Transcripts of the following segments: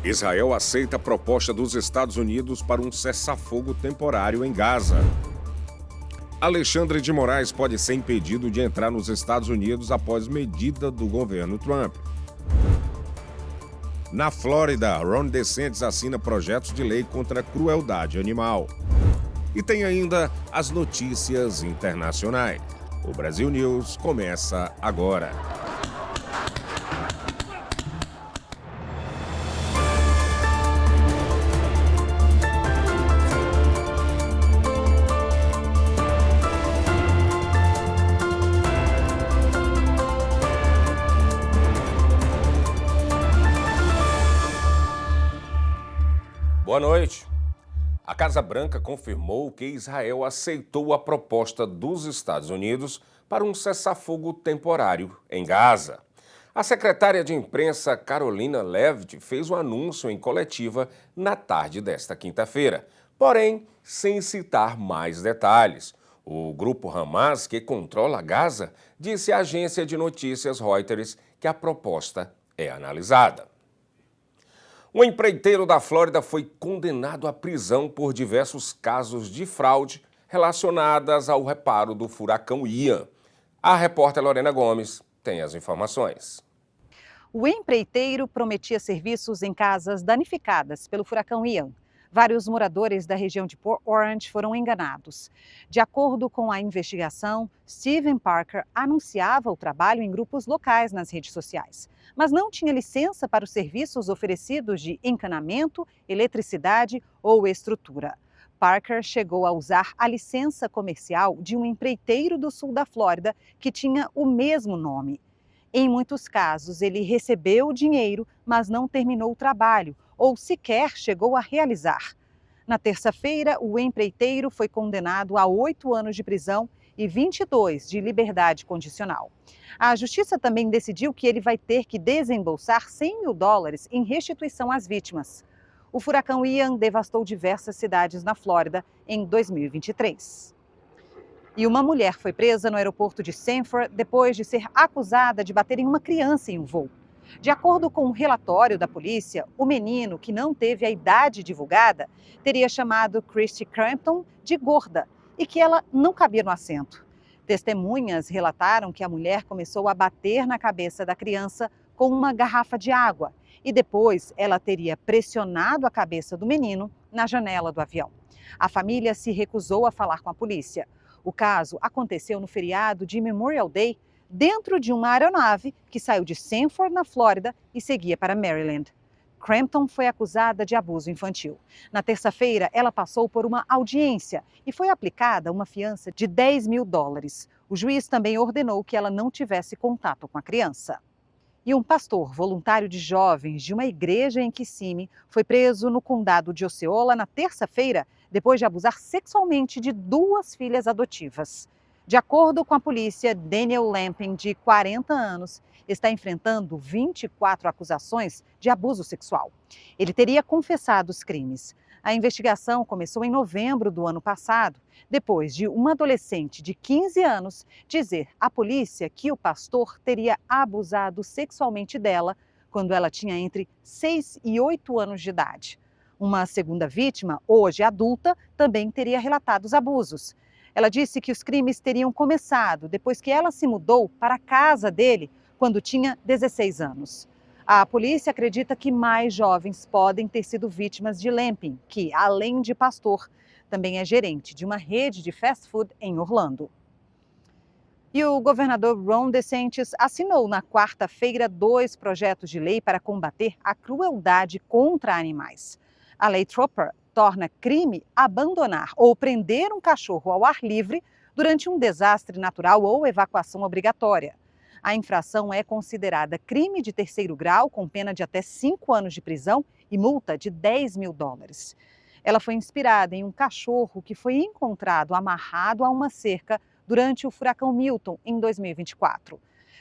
Israel aceita a proposta dos Estados Unidos para um cessar-fogo temporário em Gaza. Alexandre de Moraes pode ser impedido de entrar nos Estados Unidos após medida do governo Trump. Na Flórida, Ron DeSantis assina projetos de lei contra a crueldade animal. E tem ainda as notícias internacionais. O Brasil News começa agora. Boa noite. A Casa Branca confirmou que Israel aceitou a proposta dos Estados Unidos para um cessar-fogo temporário em Gaza. A secretária de imprensa Carolina Levitt fez o anúncio em coletiva na tarde desta quinta-feira, porém sem citar mais detalhes. O grupo Hamas, que controla Gaza, disse à agência de notícias Reuters que a proposta é analisada. Um empreiteiro da Flórida foi condenado à prisão por diversos casos de fraude relacionadas ao reparo do furacão Ian. A repórter Lorena Gomes tem as informações. O empreiteiro prometia serviços em casas danificadas pelo furacão Ian. Vários moradores da região de Port Orange foram enganados. De acordo com a investigação, Steven Parker anunciava o trabalho em grupos locais nas redes sociais, mas não tinha licença para os serviços oferecidos de encanamento, eletricidade ou estrutura. Parker chegou a usar a licença comercial de um empreiteiro do sul da Flórida que tinha o mesmo nome. Em muitos casos, ele recebeu o dinheiro, mas não terminou o trabalho ou sequer chegou a realizar. Na terça-feira, o empreiteiro foi condenado a 8 anos de prisão e 22 de liberdade condicional. A justiça também decidiu que ele vai ter que desembolsar $100 mil em restituição às vítimas. O furacão Ian devastou diversas cidades na Flórida em 2023. E uma mulher foi presa no aeroporto de Sanford depois de ser acusada de bater em uma criança em um voo. De acordo com um relatório da polícia, o menino, que não teve a idade divulgada, teria chamado Christy Crampton de gorda e que ela não cabia no assento. Testemunhas relataram que a mulher começou a bater na cabeça da criança com uma garrafa de água e depois ela teria pressionado a cabeça do menino na janela do avião. A família se recusou a falar com a polícia. O caso aconteceu no feriado de Memorial Day, dentro de uma aeronave que saiu de Sanford, na Flórida, e seguia para Maryland. Crampton foi acusada de abuso infantil. Na terça-feira, ela passou por uma audiência e foi aplicada uma fiança de $10 mil. O juiz também ordenou que ela não tivesse contato com a criança. E um pastor voluntário de jovens de uma igreja em Kissimmee foi preso no condado de Osceola na terça-feira, depois de abusar sexualmente de 2 filhas adotivas. De acordo com a polícia, Daniel Lamping, de 40 anos, está enfrentando 24 acusações de abuso sexual. Ele teria confessado os crimes. A investigação começou em novembro do ano passado, depois de uma adolescente de 15 anos dizer à polícia que o pastor teria abusado sexualmente dela quando ela tinha entre 6 e 8 anos de idade. Uma segunda vítima, hoje adulta, também teria relatado os abusos. Ela disse que os crimes teriam começado depois que ela se mudou para a casa dele quando tinha 16 anos. A polícia acredita que mais jovens podem ter sido vítimas de Lamping, que, além de pastor, também é gerente de uma rede de fast food em Orlando. E o governador Ron DeSantis assinou na quarta-feira 2 projetos de lei para combater a crueldade contra animais. A lei Trooper torna crime abandonar ou prender um cachorro ao ar livre durante um desastre natural ou evacuação obrigatória. A infração é considerada crime de 3º grau, com pena de até 5 anos de prisão e multa de $10 mil. Ela foi inspirada em um cachorro que foi encontrado amarrado a uma cerca durante o furacão Milton em 2024.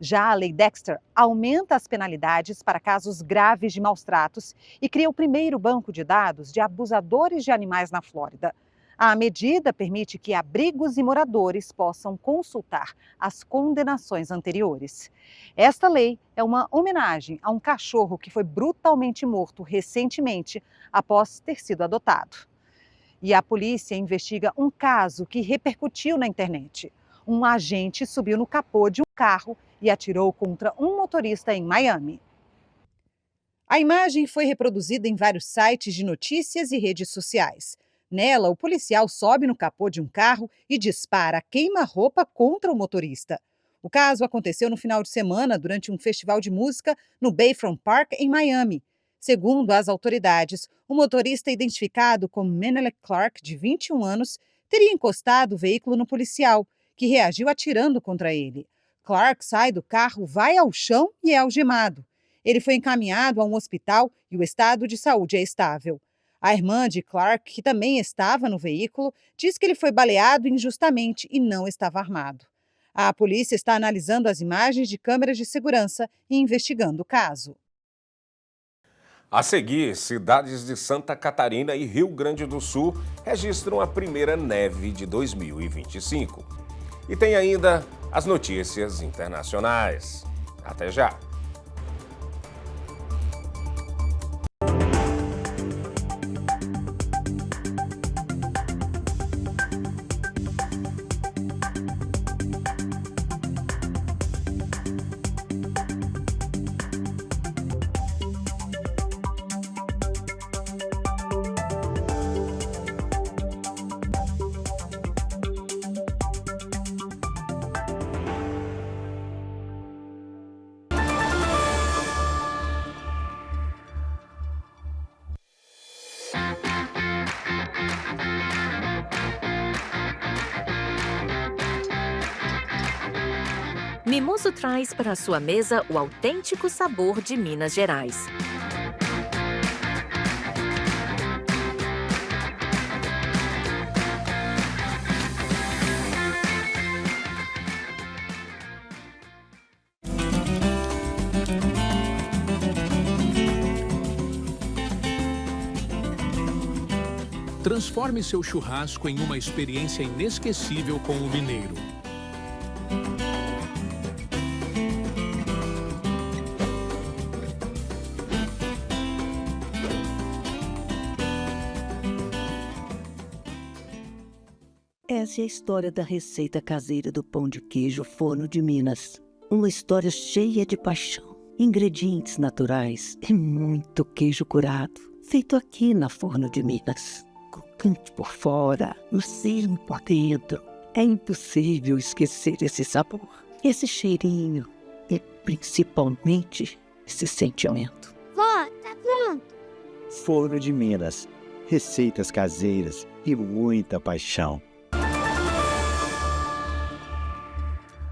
Já a Lei Dexter aumenta as penalidades para casos graves de maus-tratos e cria o primeiro banco de dados de abusadores de animais na Flórida. A medida permite que abrigos e moradores possam consultar as condenações anteriores. Esta lei é uma homenagem a um cachorro que foi brutalmente morto recentemente após ter sido adotado. E a polícia investiga um caso que repercutiu na internet. Um agente subiu no capô de um carro e atirou contra um motorista em Miami. A imagem foi reproduzida em vários sites de notícias e redes sociais. Nela, o policial sobe no capô de um carro e dispara queima-roupa contra o motorista. O caso aconteceu no final de semana durante um festival de música no Bayfront Park, em Miami. Segundo as autoridades, o motorista identificado como Menelek Clark, de 21 anos, teria encostado o veículo no policial, que reagiu atirando contra ele. Clark sai do carro, vai ao chão e é algemado. Ele foi encaminhado a um hospital e o estado de saúde é estável. A irmã de Clark, que também estava no veículo, diz que ele foi baleado injustamente e não estava armado. A polícia está analisando as imagens de câmeras de segurança e investigando o caso. A seguir, cidades de Santa Catarina e Rio Grande do Sul registram a primeira neve de 2025. E tem ainda as notícias internacionais. Até já! Mimoso traz para a sua mesa o autêntico sabor de Minas Gerais. Transforme seu churrasco em uma experiência inesquecível com o mineiro. Essa é a história da receita caseira do pão de queijo Forno de Minas. Uma história cheia de paixão, ingredientes naturais e muito queijo curado, feito aqui na Forno de Minas. Crocante por fora, macio por dentro. É impossível esquecer esse sabor, esse cheirinho e principalmente esse sentimento. Vó, tá pronto. Forno de Minas, receitas caseiras e muita paixão.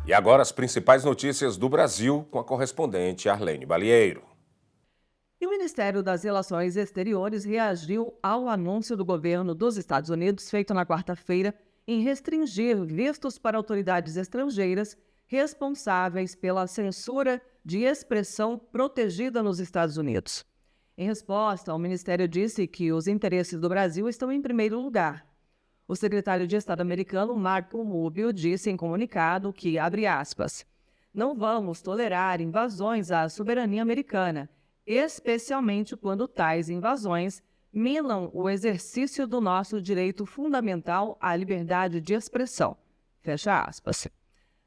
E agora as principais notícias do Brasil com a correspondente Arlene Balieiro. E o Ministério das Relações Exteriores reagiu ao anúncio do governo dos Estados Unidos, feito na quarta-feira, em restringir vistos para autoridades estrangeiras responsáveis pela censura de expressão protegida nos Estados Unidos. Em resposta, o Ministério disse que os interesses do Brasil estão em primeiro lugar. O secretário de Estado americano, Marco Rubio, disse em comunicado que, abre aspas, não vamos tolerar invasões à soberania americana, especialmente quando tais invasões minam o exercício do nosso direito fundamental à liberdade de expressão. Fecha aspas.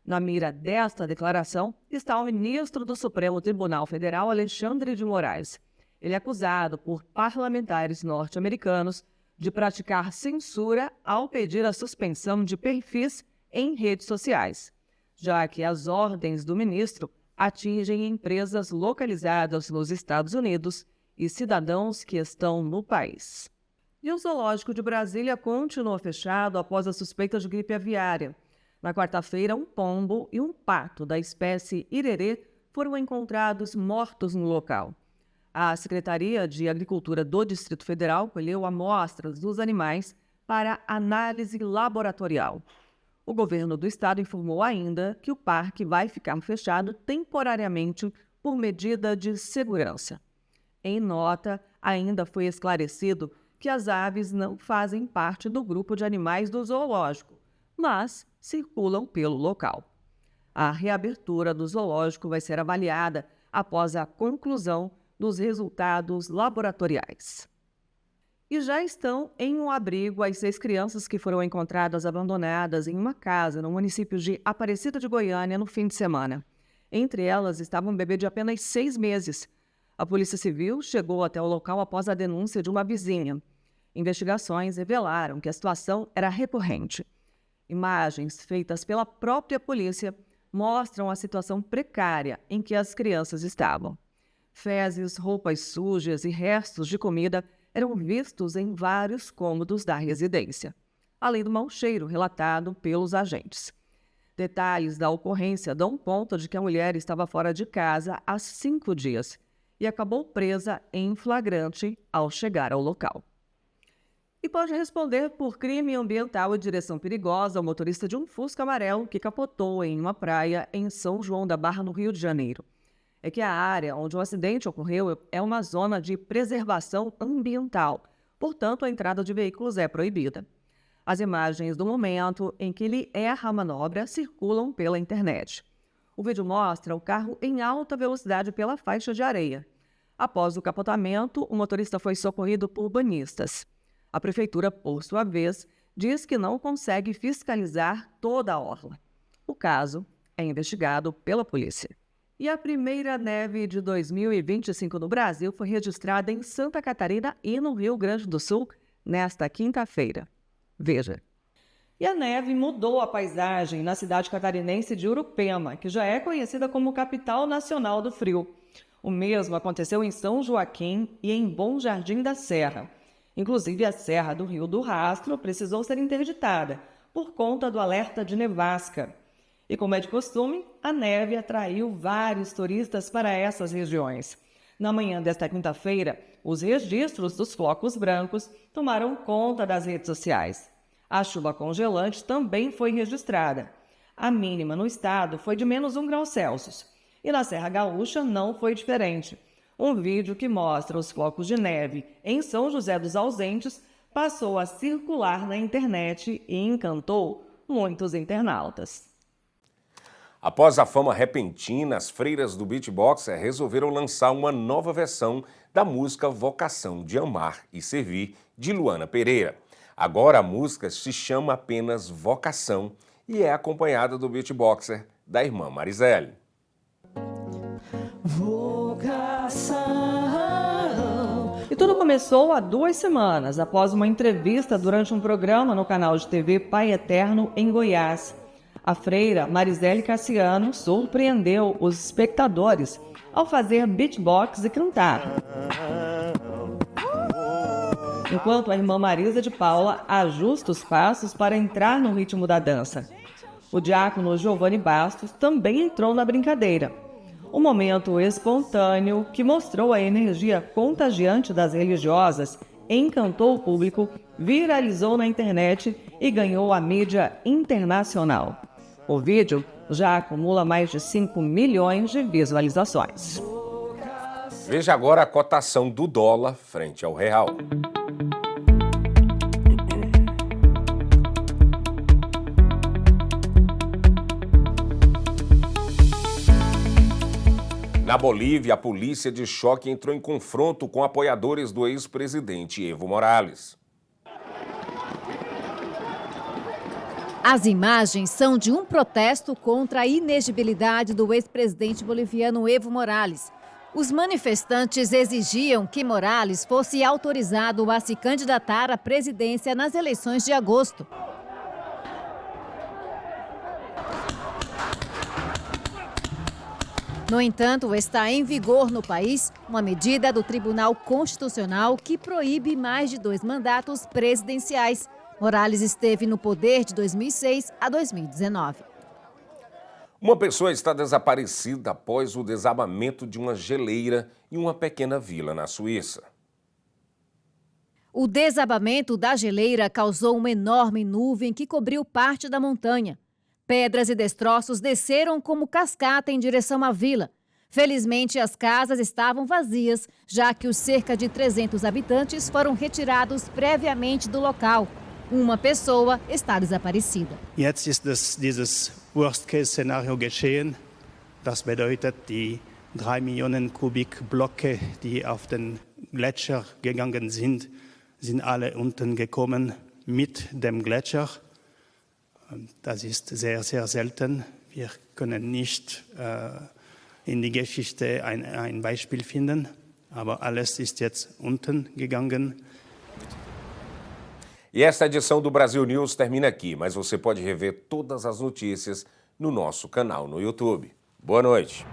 Na mira desta declaração está o ministro do Supremo Tribunal Federal, Alexandre de Moraes. Ele é acusado por parlamentares norte-americanos de praticar censura ao pedir a suspensão de perfis em redes sociais, já que as ordens do ministro atingem empresas localizadas nos Estados Unidos e cidadãos que estão no país. E o Zoológico de Brasília continuou fechado após a suspeita de gripe aviária. Na quarta-feira, um pombo e um pato da espécie irerê foram encontrados mortos no local. A Secretaria de Agricultura do Distrito Federal colheu amostras dos animais para análise laboratorial. O governo do estado informou ainda que o parque vai ficar fechado temporariamente por medida de segurança. Em nota, ainda foi esclarecido que as aves não fazem parte do grupo de animais do zoológico, mas circulam pelo local. A reabertura do zoológico vai ser avaliada após a conclusão dos resultados laboratoriais. E já estão em um abrigo as 6 crianças que foram encontradas abandonadas em uma casa no município de Aparecida de Goiânia no fim de semana. Entre elas estava um bebê de apenas 6 meses. A Polícia Civil chegou até o local após a denúncia de uma vizinha. Investigações revelaram que a situação era recorrente. Imagens feitas pela própria polícia mostram a situação precária em que as crianças estavam. Fezes, roupas sujas e restos de comida eram vistos em vários cômodos da residência, além do mau cheiro relatado pelos agentes. Detalhes da ocorrência dão conta de que a mulher estava fora de casa há 5 dias e acabou presa em flagrante ao chegar ao local. E pode responder por crime ambiental e direção perigosa ao motorista de um Fusca amarelo que capotou em uma praia em São João da Barra, no Rio de Janeiro. É que a área onde o acidente ocorreu é uma zona de preservação ambiental, portanto, a entrada de veículos é proibida. As imagens do momento em que ele erra a manobra circulam pela internet. O vídeo mostra o carro em alta velocidade pela faixa de areia. Após o capotamento, o motorista foi socorrido por banhistas. A prefeitura, por sua vez, diz que não consegue fiscalizar toda a orla. O caso é investigado pela polícia. E a primeira neve de 2025 no Brasil foi registrada em Santa Catarina e no Rio Grande do Sul nesta quinta-feira. Veja. E a neve mudou a paisagem na cidade catarinense de Urupema, que já é conhecida como capital nacional do frio. O mesmo aconteceu em São Joaquim e em Bom Jardim da Serra. Inclusive, a Serra do Rio do Rastro precisou ser interditada por conta do alerta de nevasca. E como é de costume, a neve atraiu vários turistas para essas regiões. Na manhã desta quinta-feira, os registros dos flocos brancos tomaram conta das redes sociais. A chuva congelante também foi registrada. A mínima no estado foi de menos 1 grau Celsius. E na Serra Gaúcha não foi diferente. Um vídeo que mostra os flocos de neve em São José dos Ausentes passou a circular na internet e encantou muitos internautas. Após a fama repentina, as freiras do beatboxer resolveram lançar uma nova versão da música Vocação de Amar e Servir, de Luana Pereira. Agora a música se chama apenas Vocação e é acompanhada do beatboxer da irmã Mariselle. E tudo começou há 2 semanas, após uma entrevista durante um programa no canal de TV Pai Eterno, em Goiás. A freira Mariselle Cassiano surpreendeu os espectadores ao fazer beatbox e cantar, enquanto a irmã Marisa de Paula ajusta os passos para entrar no ritmo da dança. O diácono Giovanni Bastos também entrou na brincadeira. Um momento espontâneo que mostrou a energia contagiante das religiosas, encantou o público, viralizou na internet e ganhou a mídia internacional. O vídeo já acumula mais de 5 milhões de visualizações. Veja agora a cotação do dólar frente ao real. Na Bolívia, a polícia de choque entrou em confronto com apoiadores do ex-presidente Evo Morales. As imagens são de um protesto contra a inegibilidade do ex-presidente boliviano Evo Morales. Os manifestantes exigiam que Morales fosse autorizado a se candidatar à presidência nas eleições de agosto. No entanto, está em vigor no país uma medida do Tribunal Constitucional que proíbe mais de 2 mandatos presidenciais. Morales esteve no poder de 2006 a 2019. Uma pessoa está desaparecida após o desabamento de uma geleira em uma pequena vila na Suíça. O desabamento da geleira causou uma enorme nuvem que cobriu parte da montanha. Pedras e destroços desceram como cascata em direção à vila. Felizmente, as casas estavam vazias, já que os cerca de 300 habitantes foram retirados previamente do local. Uma pessoa está desaparecida. Jetzt ist dieses Worst-Case-Szenario geschehen. Das bedeutet, die 3 Millionen Kubikblöcke, die auf den Gletscher gegangen sind, sind alle unten gekommen mit dem Gletscher. Das ist sehr, sehr selten. Wir können nicht in die Geschichte ein Beispiel finden, aber alles ist jetzt unten gegangen. E esta edição do Brasil News termina aqui, mas você pode rever todas as notícias no nosso canal no YouTube. Boa noite.